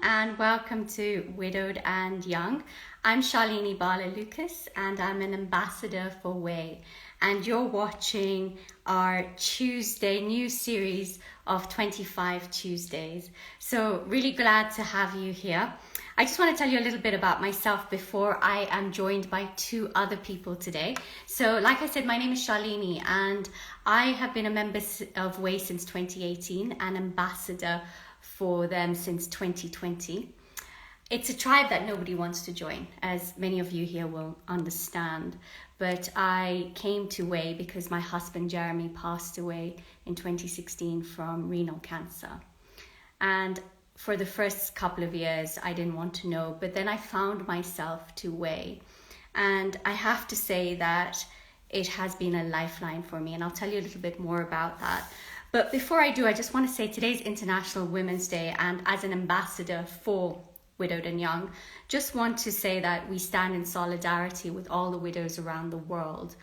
and welcome to Widowed and Young. I'm Shalini Bala Lucas and I'm an ambassador for Way. And you're watching our Tuesday new series of 25 Tuesdays. So really glad to have you here. I just want to tell you a little bit about myself before I am joined by two other people today. So like I said, my name is Shalini and I have been a member of Way since 2018 and ambassador for them since 2020. It's a tribe that nobody wants to join, as many of you here will understand. But I came to Way because my husband Jeremy passed away in 2016 from renal cancer. And for the first couple of years, I didn't want to know, but then I found myself to Way. And I have to say that it has been a lifeline for me, and I'll tell you a little bit more about that. But before I do, I just want to say today's International Women's Day, and as an ambassador for Widowed and Young, just want to say that we stand in solidarity with all the widows around the world,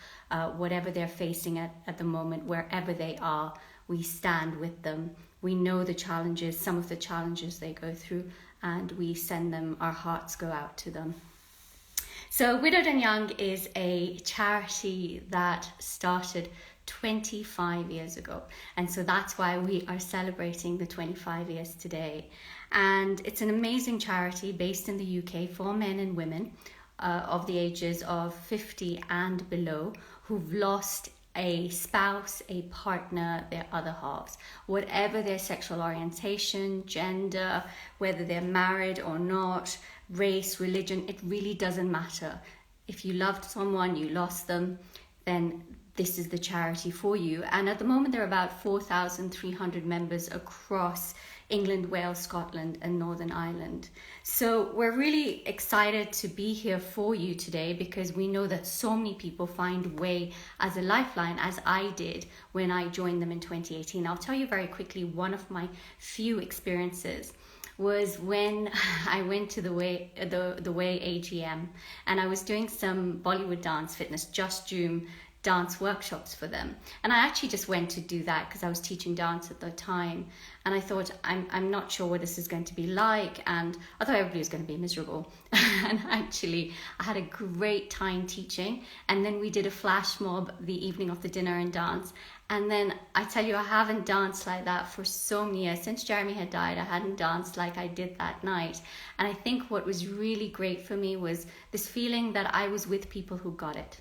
whatever they're facing at the moment, wherever they are, we stand with them. We know the challenges, some of the challenges they go through, and we send them, our hearts go out to them. So Widowed and Young is a charity that started 25 years ago, and so that's why we are celebrating the 25 years today. And it's an amazing charity based in the UK for men and women of the ages of 50 and below who've lost a spouse, a partner, their other halves, whatever their sexual orientation, gender, whether they're married or not, race, religion, it really doesn't matter. If you loved someone, you lost them, then this is the charity for you. And at the moment, there are about 4,300 members across England, Wales, Scotland, and Northern Ireland. So we're really excited to be here for you today because we know that so many people find Way as a lifeline, as I did when I joined them in 2018. I'll tell you very quickly, one of my few experiences was when I went to the Way AGM, and I was doing some Bollywood dance fitness Just Joom dance workshops for them, and I actually just went to do that because I was teaching dance at the time, and I thought I'm not sure what this is going to be like, and I thought everybody was going to be miserable. And actually I had a great time teaching, and then we did a flash mob the evening of the dinner and dance. And then I tell you, I haven't danced like that for so many years. Since Jeremy had died, I hadn't danced like I did that night. And I think what was really great for me was this feeling that I was with people who got it.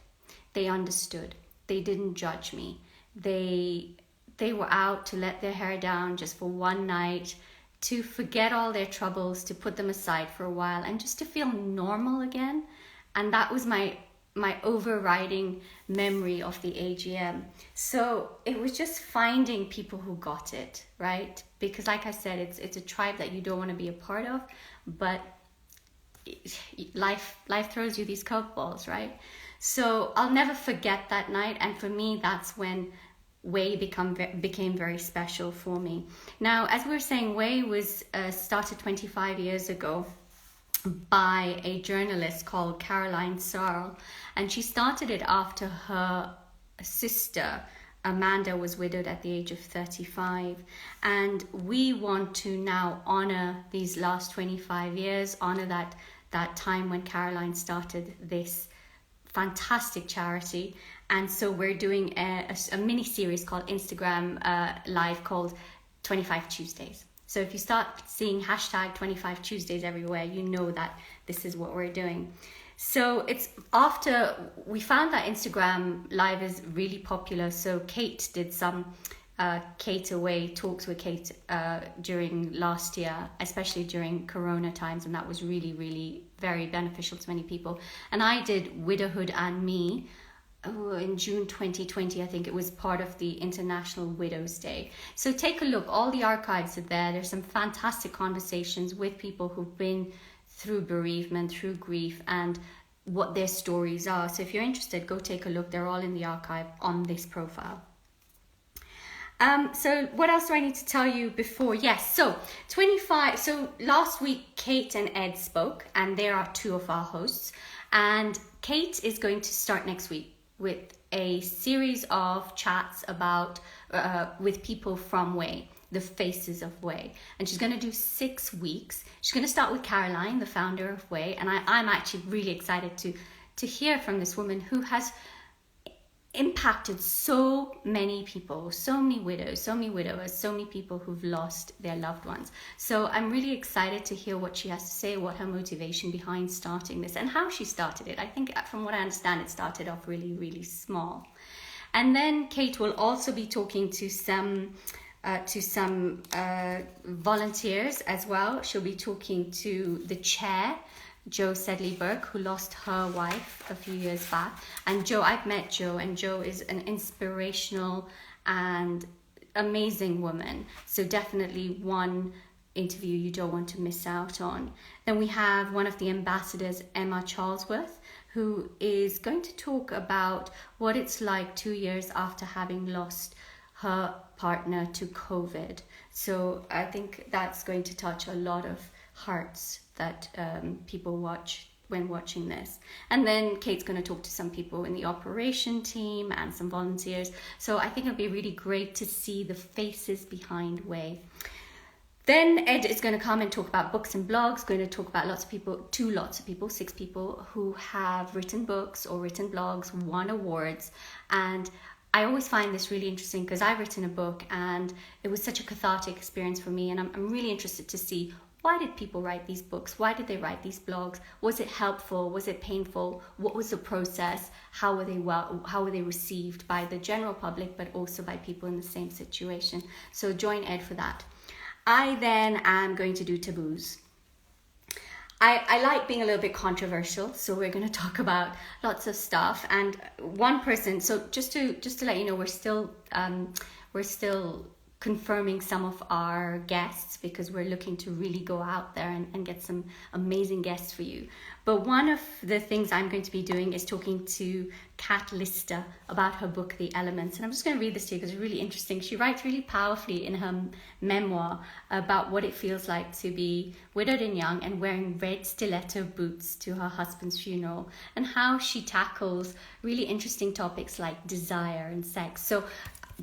They understood. They didn't judge me. They were out to let their hair down just for one night, to forget all their troubles, to put them aside for a while, and just to feel normal again. And that was my overriding memory of the AGM. So it was just finding people who got it, right? Because like I said, it's a tribe that you don't want to be a part of, but life throws you these curveballs, right? So I'll never forget that night, and for me, that's when Way became very special for me. Now, as we were saying, Way was started 25 years ago by a journalist called Caroline Searle, and she started it after her sister Amanda was widowed at the age of 35, and we want to now honor these last 25 years, honor that time when Caroline started this fantastic charity. And so we're doing a mini series called Instagram live called 25 Tuesdays. So if you start seeing hashtag 25 Tuesdays everywhere, you know that this is what we're doing. So it's after we found that Instagram live is really popular. So Kate did some Kate Away talks with Kate during last year, especially during Corona times, and that was really, really very beneficial to many people. And I did Widowhood and Me in June 2020. I think it was part of the International Widows Day. So take a look, all the archives are there. There's some fantastic conversations with people who've been through bereavement, through grief, and what their stories are. So if you're interested, go take a look. They're all in the archive on this profile. So what else do I need to tell you before? Yes, so 25. So last week, Kate and Ed spoke, and there are two of our hosts. And Kate is going to start next week with a series of chats about with people from Way. the faces of Way. And she's going to do 6 weeks. She's going to start with Caroline, the founder of Way. And I'm actually really excited to hear from this woman who has impacted so many people, so many widows, so many widowers, so many people who've lost their loved ones. So I'm really excited to hear what she has to say, what her motivation behind starting this and how she started it. I think from what I understand, it started off really, really small. And then Kate will also be talking to some volunteers as well. She'll be talking to the chair, Jo Sedley Burke, who lost her wife a few years back. And Jo, I've met Jo, and Jo is an inspirational and amazing woman. So definitely one interview you don't want to miss out on. Then we have one of the ambassadors, Emma Charlesworth, who is going to talk about what it's like 2 years after having lost her partner to COVID. So I think that's going to touch a lot of hearts that people watch when watching this. And then Kate's going to talk to some people in the operation team and some volunteers. So I think it'll be really great to see the faces behind Way. Then Ed is going to come and talk about books and blogs, going to talk about lots of people, 6 people who have written books or written blogs, won awards. And I always find this really interesting because I've written a book and it was such a cathartic experience for me. And I'm really interested to see, why did people write these books? Why did they write these blogs? Was it helpful? Was it painful? What was the process? How were they received by the general public, but also by people in the same situation? So join Ed for that. I then am going to do taboos. I like being a little bit controversial, so we're going to talk about lots of stuff. And one person, so just to let you know, we're still confirming some of our guests because we're looking to really go out there and get some amazing guests for you. But one of the things I'm going to be doing is talking to Kat Lister about her book, The Elements. And I'm just going to read this to you because it's really interesting. She writes really powerfully in her memoir about what it feels like to be widowed and young and wearing red stiletto boots to her husband's funeral, and how she tackles really interesting topics like desire and sex. So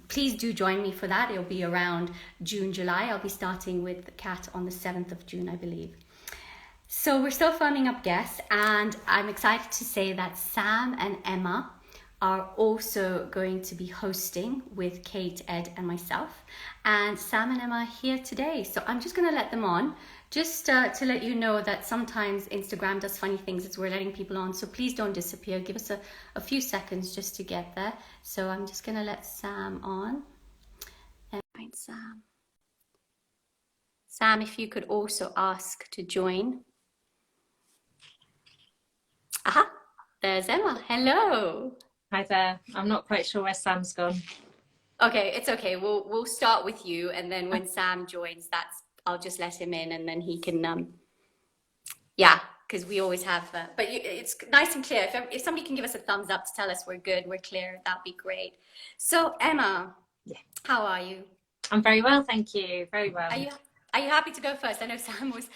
please do join me for that. It'll be around June, July. I'll be starting with Kat on the 7th of June, I believe. So we're still firming up guests, and I'm excited to say that Sam and Emma are also going to be hosting with Kate, Ed, and myself. And Sam and Emma are here today. So I'm just going to let them on, just to let you know that sometimes Instagram does funny things as we're letting people on. So please don't disappear. Give us a few seconds just to get there. So I'm just going to let Sam on. And find Sam. Sam, if you could also ask to join. Aha, there's Emma. Hello. Hi there. I'm not quite sure where Sam's gone. Okay, it's okay. We'll start with you, and then when Sam joins, I'll just let him in, and then he can because we always have. But it's nice and clear. If somebody can give us a thumbs up to tell us we're good, we're clear, that'd be great. So Emma, how are you? I'm very well, thank you. Very well. Are you happy to go first? I know Sam was.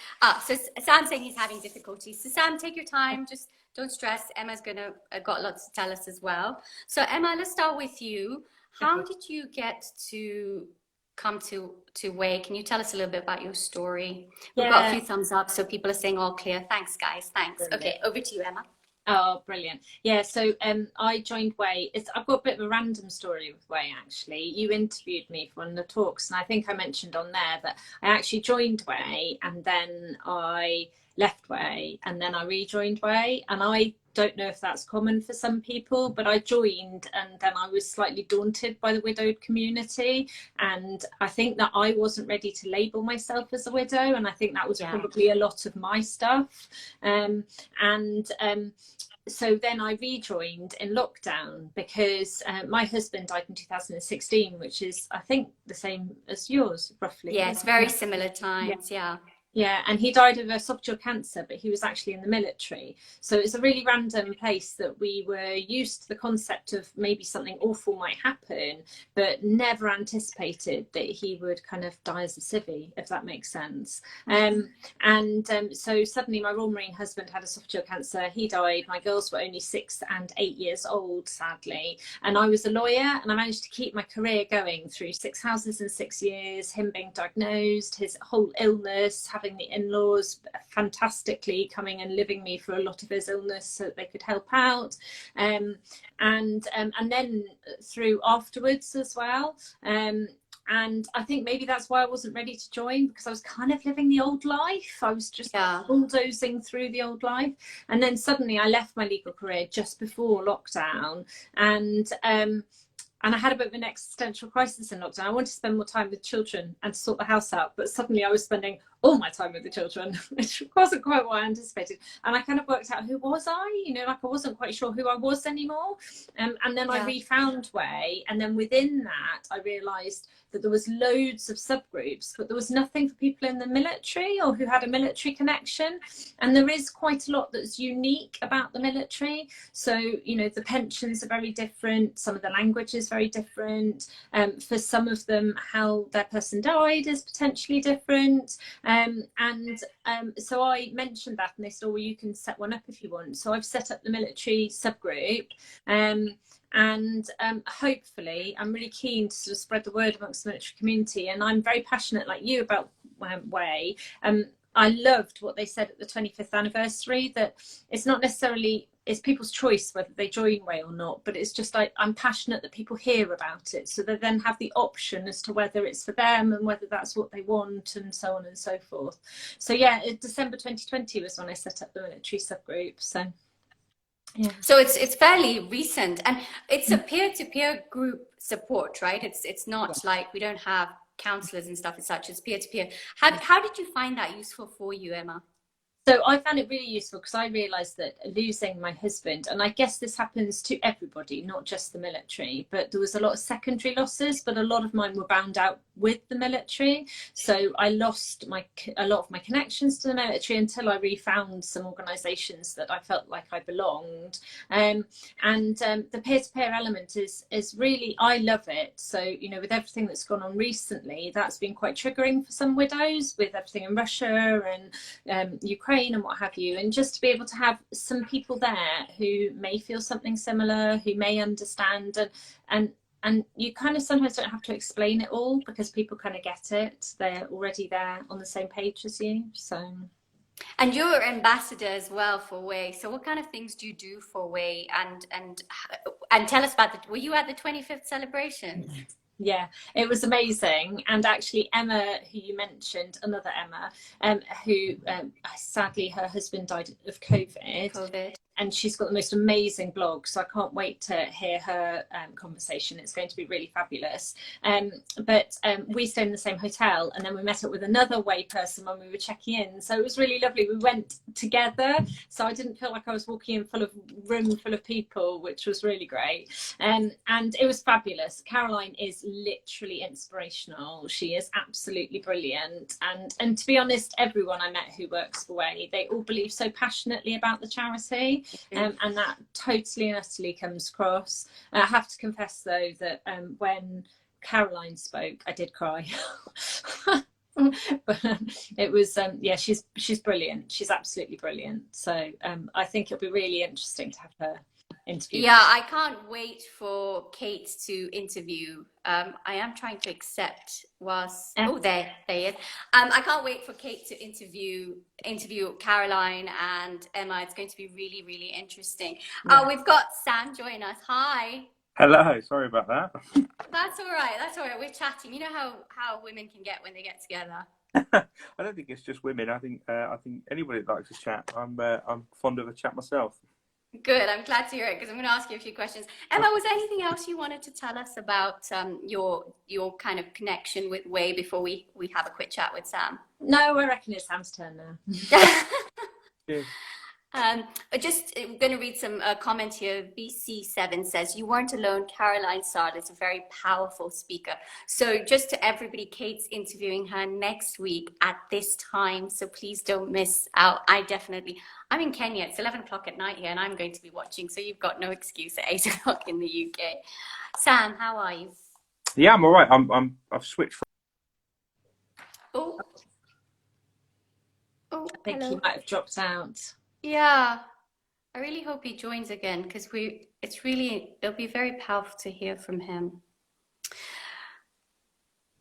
So Sam's saying he's having difficulties. So Sam, take your time. Just don't stress. Emma's got lots to tell us as well. So Emma, let's start with you. How did you get to come to Way? Can you tell us a little bit about your story? We've got a few thumbs up, so people are saying all clear. Thanks, guys. Thanks. Brilliant. Okay, over to you, Emma. Oh, brilliant. Yeah, so I joined Way. I've got a bit of a random story with Way, actually. You interviewed me for one of the talks, and I think I mentioned on there that I actually joined Way, and then I left Way, and then I rejoined Way. And I don't know if that's common for some people, but I joined and then I was slightly daunted by the widowed community. And I think that I wasn't ready to label myself as a widow. And I think that was probably a lot of my stuff. So then I rejoined in lockdown because my husband died in 2016, which is, I think, the same as yours, roughly. Yeah, it's very similar times, yeah. Yeah, and he died of esophageal cancer, but he was actually in the military. So it's a really random place that we were used to the concept of maybe something awful might happen, but never anticipated that he would kind of die as a civvy, if that makes sense. So suddenly my Royal Marine husband had esophageal cancer. He died. My girls were only 6 and 8 years old, sadly. And I was a lawyer, and I managed to keep my career going through 6 houses in 6 years, him being diagnosed, his whole illness, having the in-laws fantastically coming and living me for a lot of his illness so that they could help out, and then through afterwards as well. And I think maybe that's why I wasn't ready to join, because I was kind of living the old life. I was just bulldozing through the old life. And then suddenly I left my legal career just before lockdown, and I had a bit of an existential crisis in lockdown. I wanted to spend more time with children and to sort the house out, but suddenly I was spending all my time with the children, which wasn't quite what I anticipated. And I kind of worked out, who was I? You know, like I wasn't quite sure who I was anymore. And then I refound Way. And then within that, I realised that there was loads of subgroups, but there was nothing for people in the military or who had a military connection. And there is quite a lot that's unique about the military. So, you know, the pensions are very different. Some of the language is very different. For some of them, how their person died is potentially different. So I mentioned that, and they said, oh, well, you can set one up if you want. So I've set up the military subgroup. Hopefully I'm really keen to sort of spread the word amongst the military community, and I'm very passionate like you about Way. I loved what they said at the 25th anniversary, that it's not necessarily, it's people's choice whether they join Way or not, but it's just like, I'm passionate that people hear about it, so they then have the option as to whether it's for them and whether that's what they want, and so on and so forth. So yeah, December 2020 was when I set up the military subgroup. So yeah. So it's fairly recent, and it's a peer-to-peer group support, right? It's not like we don't have counselors and stuff as such. It's peer-to-peer. How did you find that useful for you, Emma? So I found it really useful because I realised that losing my husband, and I guess this happens to everybody, not just the military, but there was a lot of secondary losses, but a lot of mine were bound out with the military. So I lost a lot of my connections to the military until I refound some organisations that I felt like I belonged. The peer-to-peer element is really, I love it. So, you know, with everything that's gone on recently, that's been quite triggering for some widows, with everything in Russia and Ukraine and what have you, and just to be able to have some people there who may feel something similar, who may understand, and you kind of sometimes don't have to explain it all, because people kind of get it. They're already there on the same page as you. So, and you're ambassador as well for Way. So what kind of things do you do for Way? And tell us about were you at the 25th celebration? Yeah, it was amazing. And actually Emma, who you mentioned, another Emma, who sadly her husband died of COVID. And she's got the most amazing blog, so I can't wait to hear her conversation. It's going to be really fabulous. But we stayed in the same hotel, and then we met up with another Way person when we were checking in. So it was really lovely. We went together, so I didn't feel like I was walking in room full of people, which was really great. And it was fabulous. Caroline is literally inspirational. She is absolutely brilliant. And to be honest, everyone I met who works for Way, they all believe so passionately about the charity. And that totally and utterly comes across. I have to confess though that when Caroline spoke, I did cry. But it was she's brilliant. She's absolutely brilliant. So I think it'll be really interesting to have her interview. Yeah, I can't wait for Kate to interview. I am trying to accept there he is. I can't wait for Kate to interview Caroline and Emma. It's going to be really, really interesting. Yeah. We've got Sam join us. Hi. Hello, sorry about that. That's all right. We're chatting. You know how women can get when they get together. I don't think it's just women. I think anybody that likes to chat. I'm fond of a chat myself. Good. I'm glad to hear it, because I'm going to ask you a few questions. Emma, was there anything else you wanted to tell us about your kind of connection with Way before we have a quick chat with Sam? No, I reckon it's Sam's turn now. Yeah. Just going to read some comment here. BC7 says, you weren't alone. Caroline Sard is a very powerful speaker. So just to everybody, Kate's interviewing her next week at this time. So please don't miss out. I'm in Kenya. It's 11 o'clock at night here and I'm going to be watching. So you've got no excuse at 8 o'clock in the UK. Sam, how are you? Yeah, I'm all right. I've switched from. Oh, I think hello. he might have dropped out. Yeah, I really hope he joins again because it'll be very powerful to hear from him.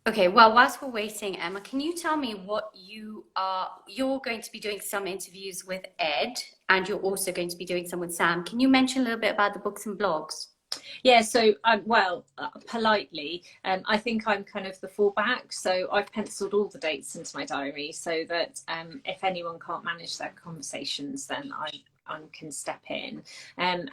Okay, well, whilst we're waiting, Emma, can you tell me what you're going to be doing some interviews with Ed and you're also going to be doing some with Sam. Can you mention a little bit about the books and blogs? Yeah, so politely, I think I'm kind of the fallback. So I've penciled all the dates into my diary so that if anyone can't manage their conversations, then I can step in. And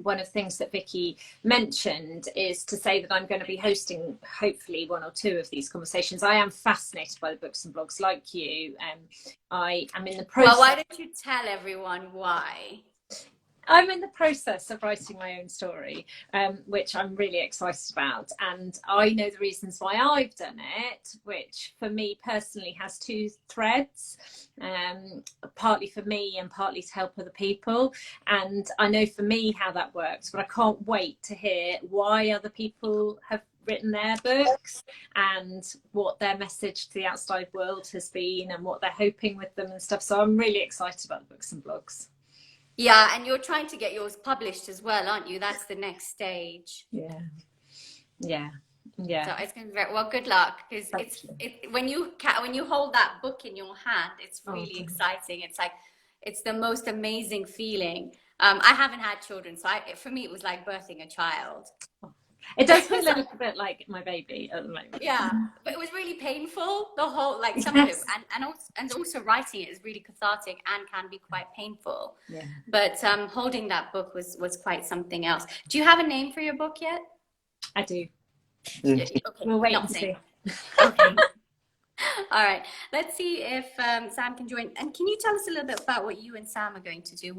one of the things that Vicky mentioned is to say that I'm going to be hosting hopefully one or two of these conversations. I am fascinated by the books and blogs like you. I am in the process. Well, why don't you tell everyone why? I'm in the process of writing my own story, which I'm really excited about. And I know the reasons why I've done it, which for me personally has two threads, partly for me and partly to help other people. And I know for me how that works, but I can't wait to hear why other people have written their books and what their message to the outside world has been and what they're hoping with them and stuff. So I'm really excited about the books and blogs. Yeah, and you're trying to get yours published as well, aren't you? That's the next stage. Yeah. So it's going to be very well. Good luck, because when you hold that book in your hand, it's really exciting. It's like it's the most amazing feeling. I haven't had children, so for me it was like birthing a child. It does feel a little bit like my baby at the moment. Yeah, but it was really painful. The whole some of it, and also writing it is really cathartic and can be quite painful. Yeah. But holding that book was quite something else. Do you have a name for your book yet? I do. Okay, We'll wait and see. Okay. All right. Let's see if Sam can join. And can you tell us a little bit about what you and Sam are going to do?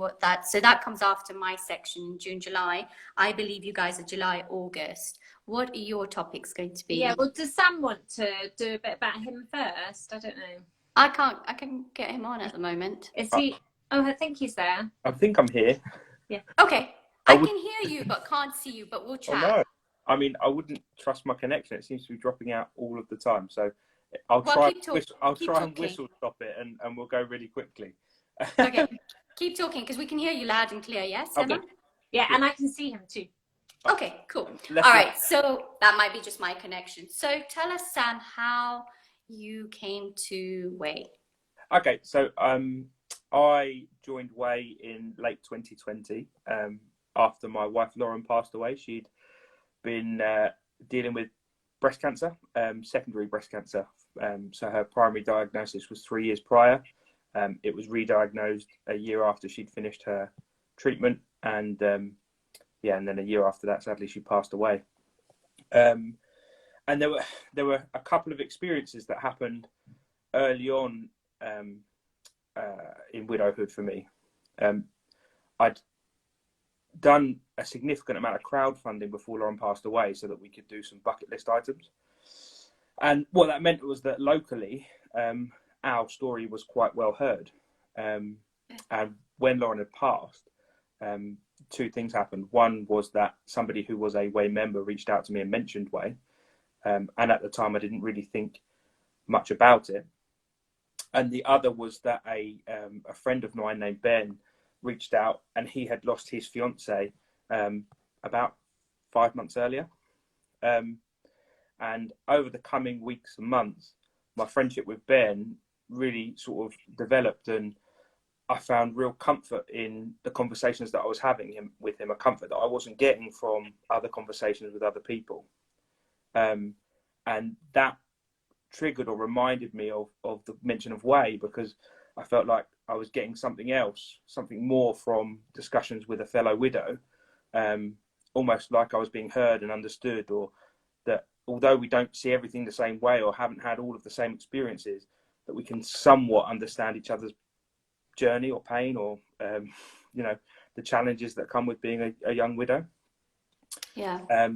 So that comes after my section in June, July. I believe you guys are July, August. What are your topics going to be? Yeah. Well, does Sam want to do a bit about him first? I don't know. I can get him on at the moment. Is he? Oh, I think he's there. I think I'm here. Yeah. Okay. I can hear you, but can't see you. But we'll chat. Oh, no. I mean, I wouldn't trust my connection. It seems to be dropping out all of the time. So I'll try and whistle stop it and we'll go really quickly. Okay. Keep talking because we can hear you loud and clear. Yes, Emma? Okay. Yeah, and I can see him too. Okay, cool. All right. So that might be just my connection. So tell us, Sam, how you came to Way. Okay. So I joined Way in late 2020 after my wife Lauren passed away. She'd been dealing with breast cancer, secondary breast cancer. So her primary diagnosis was 3 years prior. It was re-diagnosed a year after she'd finished her treatment, and then a year after that, sadly, she passed away. And there were a couple of experiences that happened early on in widowhood for me. I'd done a significant amount of crowdfunding before Lauren passed away so that we could do some bucket list items. And what that meant was that locally, our story was quite well heard. And when Lauren had passed, two things happened. One was that somebody who was a Way member reached out to me and mentioned Way. And at the time, I didn't really think much about it. And the other was that a friend of mine named Ben reached out, and he had lost his fiance about 5 months earlier. And over the coming weeks and months, my friendship with Ben really sort of developed, and I found real comfort in the conversations that I was having with him, a comfort that I wasn't getting from other conversations with other people. And that triggered or reminded me of the mention of Way, because I felt like I was getting something else, something more from discussions with a fellow widow, almost like I was being heard and understood, or that although we don't see everything the same way or haven't had all of the same experiences, that we can somewhat understand each other's journey or pain or you know, the challenges that come with being a young widow. Yeah.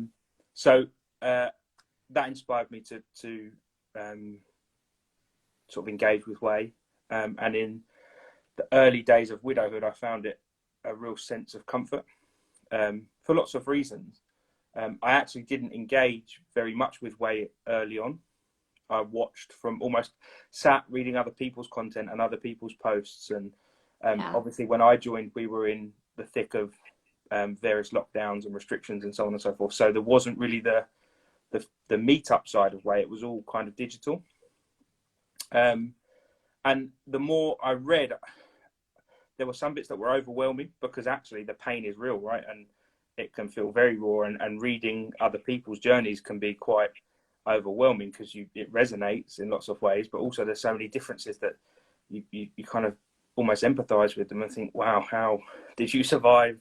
So that inspired me to sort of engage with Way, and in the early days of widowhood, I found it a real sense of comfort, for lots of reasons. I actually didn't engage very much with Way early on. I watched from, almost sat reading other people's content and other people's posts. And obviously when I joined, we were in the thick of various lockdowns and restrictions and so on and so forth. So there wasn't really the meetup side of Way. It was all kind of digital. And the more I read, there were some bits that were overwhelming, because actually the pain is real, right? And it can feel very raw, and reading other people's journeys can be quite overwhelming, because it resonates in lots of ways, but also there's so many differences that you kind of almost empathize with them and think, wow, how did you survive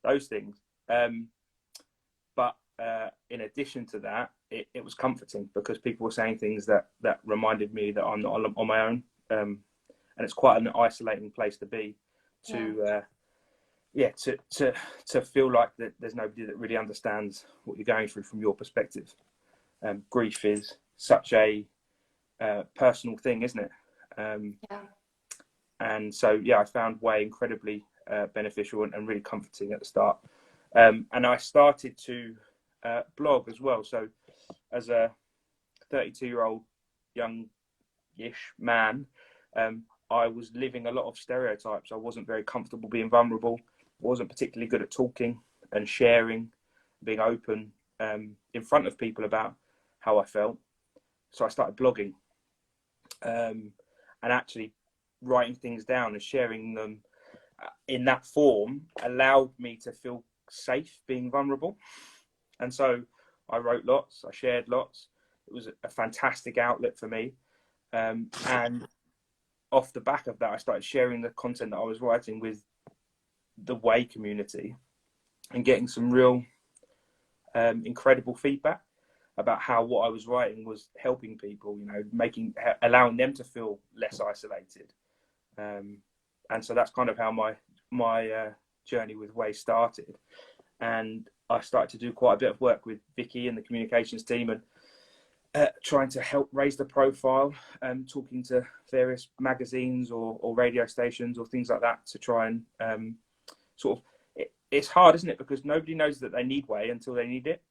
those things? But in addition to that, it was comforting, because people were saying things that reminded me that I'm not on my own. And it's quite an isolating place to be, to feel like that there's nobody that really understands what you're going through from your perspective. Grief is such a personal thing, isn't it? And so, I found Way incredibly beneficial and really comforting at the start. And I started to blog as well. So as a 32-year-old young-ish man, I was living a lot of stereotypes. I wasn't very comfortable being vulnerable. I wasn't particularly good at talking and sharing, being open in front of people about how I felt. So I started blogging, and actually writing things down and sharing them in that form allowed me to feel safe being vulnerable. And so I wrote lots, I shared lots. It was a fantastic outlet for me. And off the back of that, I started sharing the content that I was writing with the Way community and getting some real incredible feedback about how what I was writing was helping people, you know, allowing them to feel less isolated. And so that's kind of how my journey with Way started. And I started to do quite a bit of work with Vicky and the communications team, and trying to help raise the profile, talking to various magazines or radio stations or things like that to try and sort of, it's hard, isn't it? Because nobody knows that they need Way until they need it.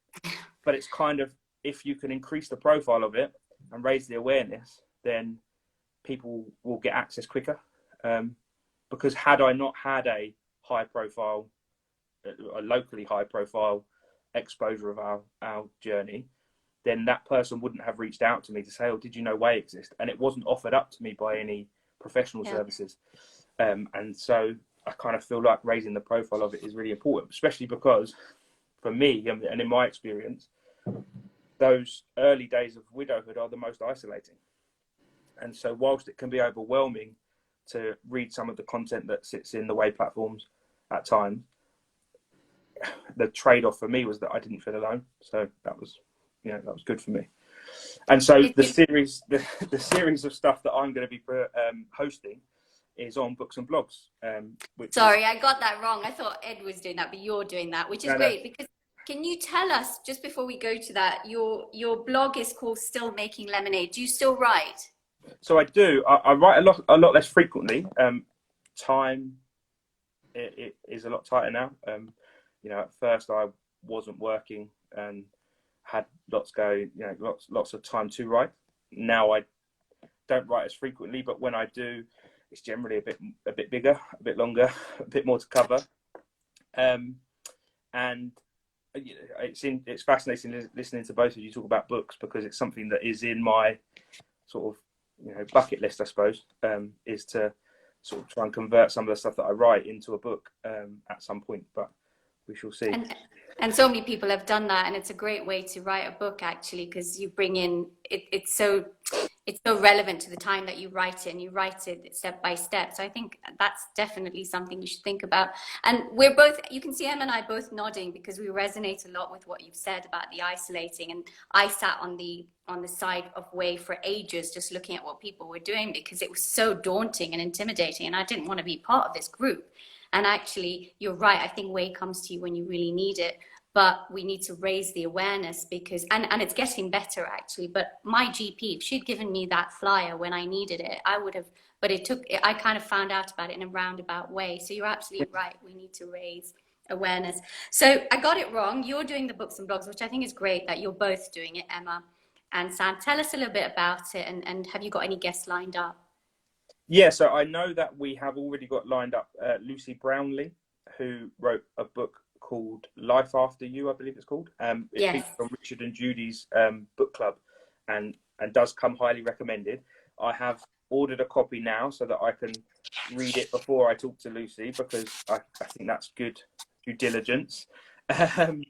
But it's kind of, if you can increase the profile of it and raise the awareness, then people will get access quicker. Because had I not had a locally high profile exposure of our journey, then that person wouldn't have reached out to me to say, oh, did you know Way exists? And it wasn't offered up to me by any professional services. And so I kind of feel like raising the profile of it is really important, especially because for me, and in my experience, those early days of widowhood are the most isolating. And so whilst it can be overwhelming to read some of the content that sits in the Way platforms at times, the trade-off for me was that I didn't feel alone. So that was good for me. And so the series of stuff that I'm going to be hosting is on Books and Blogs. Sorry, I got that wrong. I thought Ed was doing that, but you're doing that, which is great. Because can you tell us, just before we go to that, your blog is called Still Making Lemonade. Do you still write? So I do. I write a lot less frequently. Time it is a lot tighter now. At first I wasn't working and had lots going, lots of time to write. Now I don't write as frequently, but when I do, it's generally a bit bigger, a bit longer, a bit more to cover. And it's fascinating listening to both of you talk about books, because it's something that is in my sort of bucket list, I suppose, is to sort of try and convert some of the stuff that I write into a book at some point. But we shall see. And so many people have done that, and it's a great way to write a book actually, because you bring in it's so relevant to the time that you write it, and you write it step by step. So I think that's definitely something you should think about. And we're both, you can see Em and I both nodding because we resonate a lot with what you've said about the isolating. And I sat on the side of Way for ages, just looking at what people were doing, because it was so daunting and intimidating, and I didn't want to be part of this group. And actually, you're right. I think Way comes to you when you really need it. But we need to raise the awareness, because, and it's getting better actually. But my GP, if she'd given me that flyer when I needed it, I would have, but I kind of found out about it in a roundabout way. So you're absolutely right. We need to raise awareness. So I got it wrong. You're doing the books and blogs, which I think is great that you're both doing it, Emma and Sam. Tell us a little bit about it, and have you got any guests lined up? Yeah, so I know that we have already got lined up Lucy Brownlee, who wrote a book called Life After You, I believe it's called. It Yes. features on Richard and Judy's book club, and does come highly recommended. I have ordered a copy now so that I can read it before I talk to Lucy, because I think that's good due diligence. And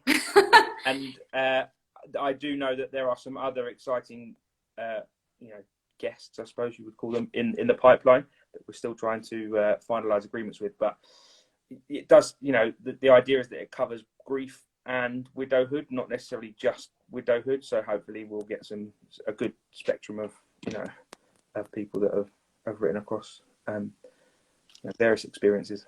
I do know that there are some other exciting, guests, I suppose you would call them, in the pipeline that we're still trying to finalise agreements with. But it does, the idea is that it covers grief and widowhood, not necessarily just widowhood. So hopefully we'll get a good spectrum of people that have written across various experiences.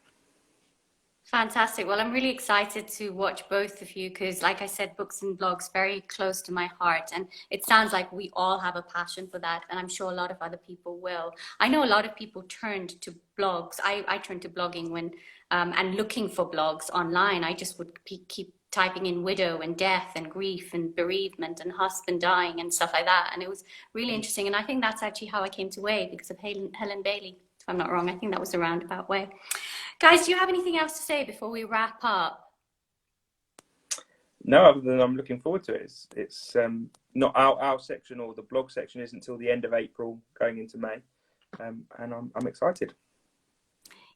Fantastic. Well, I'm really excited to watch both of you because, like I said, books and blogs very close to my heart. And it sounds like we all have a passion for that. And I'm sure a lot of other people will. I know a lot of people turned to blogs. I turned to blogging when and looking for blogs online. I just would keep typing in widow and death and grief and bereavement and husband dying and stuff like that. And it was really interesting. And I think that's actually how I came to Way, because of Helen Bailey. If I'm not wrong, I think that was a roundabout way. Guys, do you have anything else to say before we wrap up? No, other than I'm looking forward to it. It's not our section, or the blog section isn't until the end of April, going into May, and I'm excited.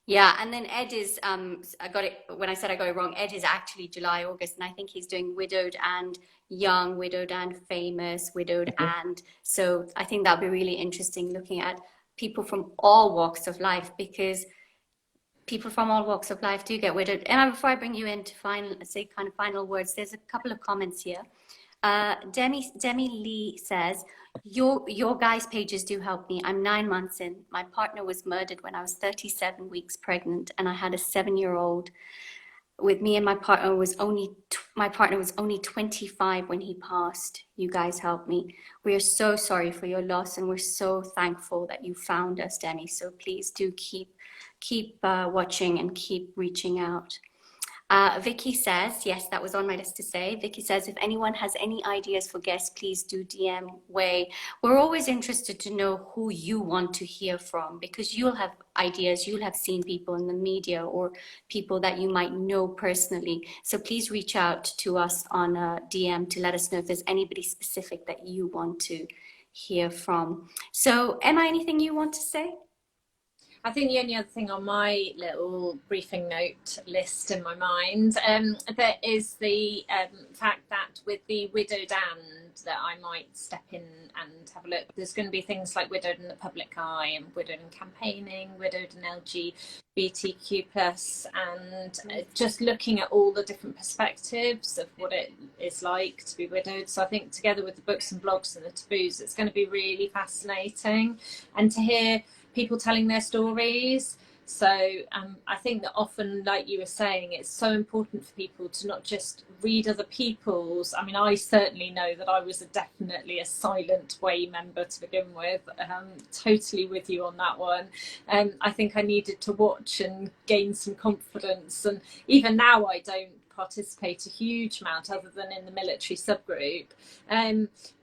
Yeah, and then Ed is, I got it, when I said I got it wrong, Ed is actually July, August, and I think he's doing Widowed and Young, Widowed and Famous, Widowed and, so I think that'll be really interesting, looking at people from all walks of life, because people from all walks of life do get widowed. Emma, before I bring you in to say final words, there's a couple of comments here. Demi Lee says, your guys' pages do help me. I'm 9 months in. My partner was murdered when I was 37 weeks pregnant, and I had a 7-year-old with me, and my partner was only 25 when he passed. You guys helped me. We are so sorry for your loss, and we're so thankful that you found us, Demi. So please do keep watching and keep reaching out. Vicky says, yes, that was on my list to say. Vicky says, if anyone has any ideas for guests, please do DM Way. We're always interested to know who you want to hear from, because you'll have ideas, you'll have seen people in the media or people that you might know personally. So please reach out to us on DM to let us know if there's anybody specific that you want to hear from. So Emma, anything you want to say? I think the only other thing on my little briefing note list in my mind, there is the fact that with the Widowed and, that I might step in and have a look. There's going to be things like Widowed in the Public Eye and Widowed in Campaigning, Widowed in LGBTQ+, and just looking at all the different perspectives of what it is like to be widowed. So I think together with the books and blogs and the taboos, it's going to be really fascinating, and to hear people telling their stories. So I think that often, like you were saying, it's so important for people to not just read other people's. I mean, I certainly know that I was definitely a silent Way member to begin with. Totally with you on that one. I think I needed to watch and gain some confidence. And even now I don't participate a huge amount other than in the military subgroup,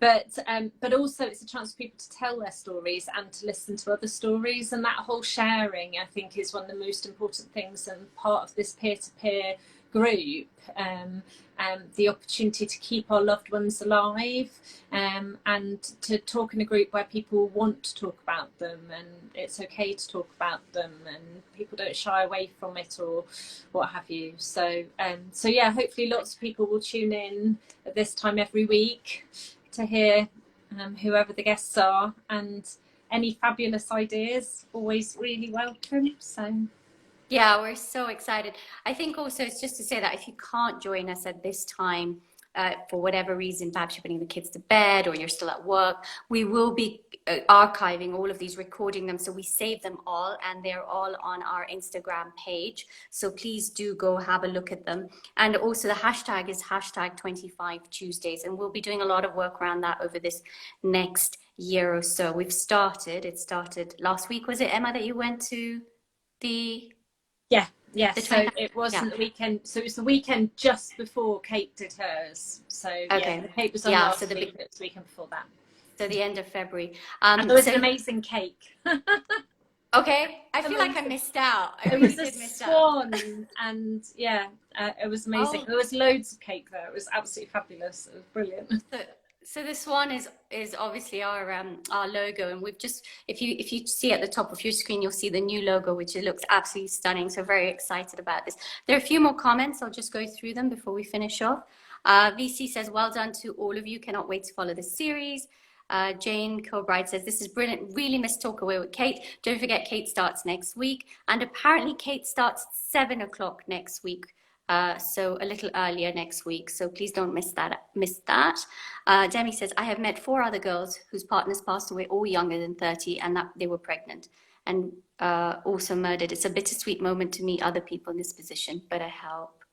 but also it's a chance for people to tell their stories and to listen to other stories, and that whole sharing I think is one of the most important things, and part of this peer-to-peer group, the opportunity to keep our loved ones alive, and to talk in a group where people want to talk about them, and it's okay to talk about them, and people don't shy away from it or what have you. So yeah, hopefully lots of people will tune in at this time every week to hear whoever the guests are, and any fabulous ideas always really welcome. So yeah, we're so excited. I think also it's just to say that if you can't join us at this time, for whatever reason, perhaps you're putting the kids to bed or you're still at work, we will be archiving all of these, recording them. So we save them all, and they're all on our Instagram page. So please do go have a look at them. And also the hashtag is hashtag 25 Tuesdays. And we'll be doing a lot of work around that over this next year or so. It started last week. Was it, Emma, that you went to the... Yeah, so it wasn't the weekend. So it was the weekend just before Kate did hers. So yeah, the Kate was on last week. It was the weekend before that. So the end of February. And there was an amazing cake. Okay, I feel like I missed out. It was a swan, and yeah, it was amazing. There was loads of cake there. It was absolutely fabulous. It was brilliant. So the swan is obviously our logo, and we've just, if you see at the top of your screen, you'll see the new logo, which it looks absolutely stunning. So very excited about this. There are a few more comments. I'll just go through them before we finish off. VC says, well done to all of you. Cannot wait to follow the series. Jane Kilbride says, this is brilliant. Really missed Talk Away with Kate. Don't forget, Kate starts next week. And apparently Kate starts 7 o'clock next week. So a little earlier next week. So please don't miss that. Demi says, I have met 4 other girls whose partners passed away, all younger than 30, and that they were pregnant and also murdered. It's a bittersweet moment to meet other people in this position, but I help.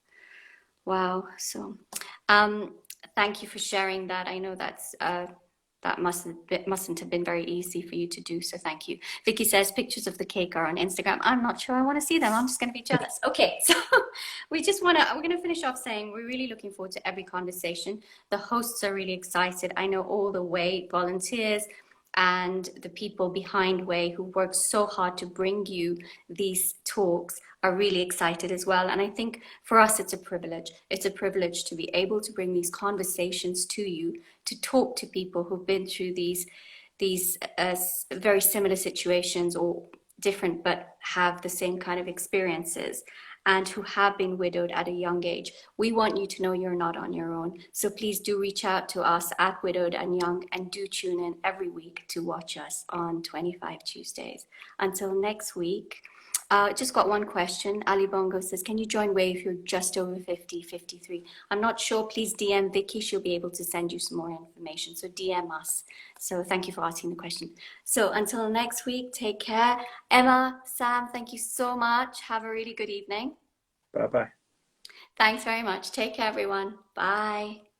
Wow. So thank you for sharing that. I know that's that mustn't have been very easy for you to do, so thank you. Vicky says pictures of the cake are on Instagram. I'm not sure I want to see them. I'm just going to be jealous. Okay, so we're going to finish off saying we're really looking forward to every conversation. The hosts are really excited. I know all the Way volunteers and the people behind Way who work so hard to bring you these talks are really excited as well. And I think for us, it's a privilege. It's a privilege to be able to bring these conversations to you, to talk to people who've been through these very similar situations or different, but have the same kind of experiences, and who have been widowed at a young age. We want you to know you're not on your own. So please do reach out to us at Widowed and Young, and do tune in every week to watch us on 25 Tuesdays. Until next week. Just got one question. Ali Bongo says, can you join Way if you're just over 50, 53? I'm not sure. Please DM Vicky. She'll be able to send you some more information. So DM us. So thank you for asking the question. So until next week, take care. Emma, Sam, thank you so much. Have a really good evening. Bye-bye. Thanks very much. Take care, everyone. Bye.